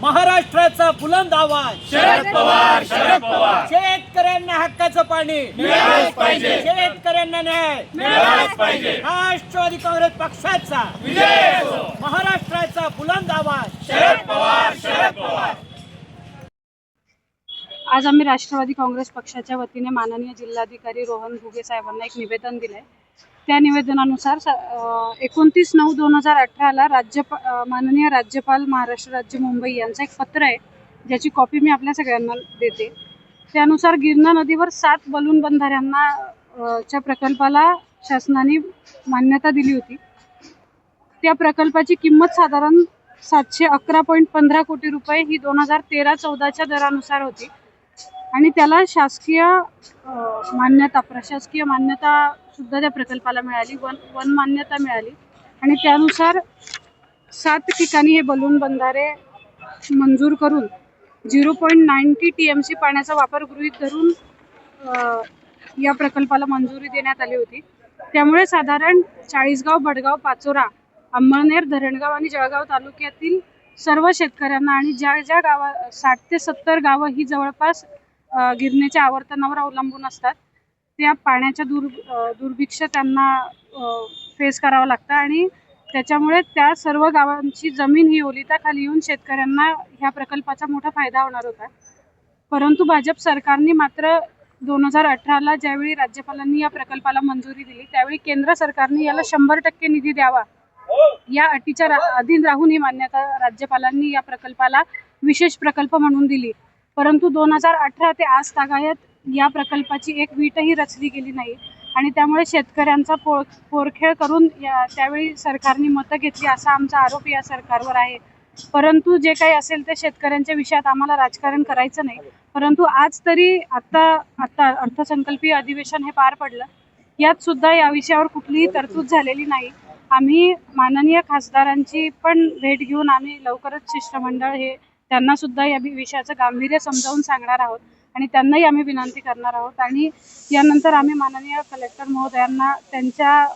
महाराष्ट्राचा बुलंद आवाज शरद पवार, शरद पवार. शेतकऱ्यांना हक्काचं पाणी मिळालंच पाहिजे, शेतकऱ्यांना न्याय मिळालंच पाहिजे. राष्ट्रवादी काँग्रेस पक्षाचा विजय असो. महाराष्ट्राचा बुलंद आवाज शरद पवार, शरद पवार. आज आम्ही राष्ट्रवादी काँग्रेस पक्षाच्या वतीने माननीय जिल्हाधिकारी रोहन घुगे साहेबांना एक निवेदन दिले. त्या निवेदनानुसार 29/9/2018ला माननीय राज्यपाल महाराष्ट्र राज्य मुंबई यांचं एक पत्र आहे, ज्याची कॉपी मी आपल्या सगळ्यांना देते. त्यानुसार गिरणा नदीवर 7 बलून बंधाऱ्यांना च्या प्रकल्पाला शासनाने मान्यता दिली होती. त्या प्रकल्पाची किंमत साधारण 711.15 कोटी रुपये ही 2013-14च्या दरानुसार होती आणि त्याला शासकीय मान्यता, प्रशासकीय मान्यता सुद्धा त्या प्रकल्पाला मिळाली, वन मान्यता मिळाली आणि त्यानुसार 7 ठिकाणी हे बलून बंधारे मंजूर करून 0.90 TMC पाण्याचा वापर गृहीत धरून या प्रकल्पाला मंजुरी देण्यात आली होती. त्यामुळे साधारण चाळीसगाव, बडगाव, पाचोरा, अंमळनेर, धरणगाव आणि जळगाव तालुक्यातील सर्व शेतकऱ्यांना आणि ज्या गावा 60 ते 70 गावं ही जवळपास गिरणीच्या आवर्तनावर अवलंबून असतात, त्या पाण्याच्या दुर्भिक्ष त्यांना फेस करावं लागतं आणि त्याच्यामुळे त्या सर्व गावांची जमीन ही ओलिताखाली येऊन शेतकऱ्यांना ह्या प्रकल्पाचा मोठा फायदा होणार होता. परंतु भाजप सरकारने मात्र 2018ला ज्यावेळी राज्यपालांनी या प्रकल्पाला मंजुरी दिली, त्यावेळी केंद्र सरकारने याला 100% निधी द्यावा या अटीच्या अधीन राहून ही मान्यता राज्यपालांनी या प्रकल्पाला विशेष प्रकल्प म्हणून दिली. परंतु 2018 ते आज तागायत या प्रकल्पाची एक वीटही रचली गेली नाही आणि त्यामुळे शेतकऱ्यांचा पोरखेळ करून त्यावेळी सरकारने मतं घेतली असा आमचा आरोप या सरकारवर आहे. परंतु जे काही असेल ते शेतकऱ्यांच्या विषयात आम्हाला राजकारण करायचं नाही. परंतु आज तरी आता अर्थसंकल्पीय अधिवेशन हे पार पडलं, यात सुद्धा या विषयावर कुठलीही तरतूद झालेली नाही. आम्ही माननीय खासदारांची पण भेट घेऊन आम्ही लवकरच शिष्टमंडळ हे त्यांना सुद्धा या विषयाचं गांभीर्य समजावून सांगणार आहोत आणि त्यांनाही आम्ही विनंती करणार आहोत आणि यानंतर आम्ही माननीय कलेक्टर महोदयांना त्यांच्या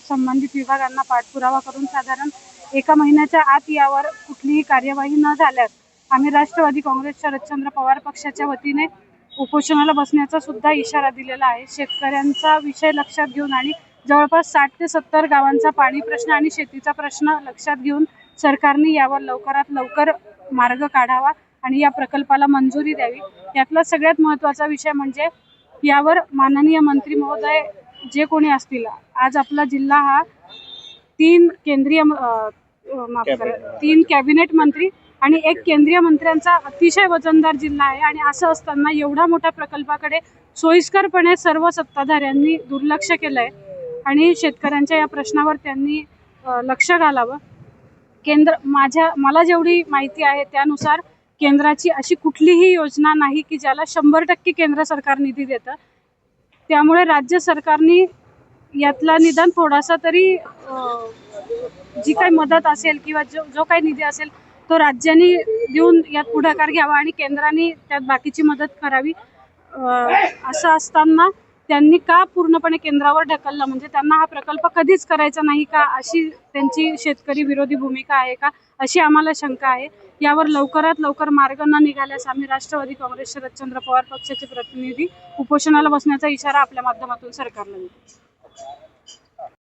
संबंधित विभागांना पाठपुरावा करून साधारण 1 महिन्याच्या आत यावर कुठलीही कार्यवाही न झाल्यास आम्ही राष्ट्रवादी काँग्रेस शरदचंद्र पवार पक्षाच्या वतीने उपोषणाला बसण्याचा सुद्धा इशारा दिलेला आहे. शेतकऱ्यांचा विषय लक्षात घेऊन आणि जवळपास 60 ते 70 गावांचा पाणी प्रश्न आणि शेतीचा प्रश्न लक्षात घेऊन सरकारने यावर लवकरात लवकर मार्ग काढावा आणि या प्रकल्पाला मंजुरी द्यावी. यातला सगळ्यात महत्त्वाचा विषय म्हणजे यावर माननीय मंत्री महोदय जे कोणी असतील, आज आपला जिल्हा हा 3 कॅबिनेट मंत्री आणि 1 केंद्रीय मंत्र्यांचा अतिशय वजनदार जिल्हा आहे आणि असं असताना एवढा मोठ्या प्रकल्पाकडे सोयीस्करपणे सर्व सत्ताधाऱ्यांनी दुर्लक्ष केलं आहे आणि शेतकऱ्यांच्या या प्रश्नावर त्यांनी लक्ष घालावं. मला जेवढी माहिती आहे त्यानुसार केंद्राची अशी कुठलीही योजना नाही की ज्याला 100% केंद्र सरकार निधी देतं. त्यामुळे राज्य सरकारने यातला निदान थोडासा तरी जी काही मदत असेल किंवा जो काही निधी असेल तो राज्यांनी देऊन यात पुढाकार घ्यावा आणि केंद्राने त्यात बाकीची मदत करावी. असं असताना त्यांनी का पूर्णपणे केंद्रावर ढकललं, म्हणजे त्यांना हा प्रकल्प कधीच करायचा नाही का, अशी त्यांची शेतकरी विरोधी भूमिका आहे का, अशी आम्हाला शंका आहे. यावर लवकरात लवकर मार्ग न निघाल्यास आम्ही राष्ट्रवादी काँग्रेस शरदचंद्र पवार पक्षाचे प्रतिनिधी उपोषणाला बसण्याचा इशारा आपल्या माध्यमातून सरकारला देतो.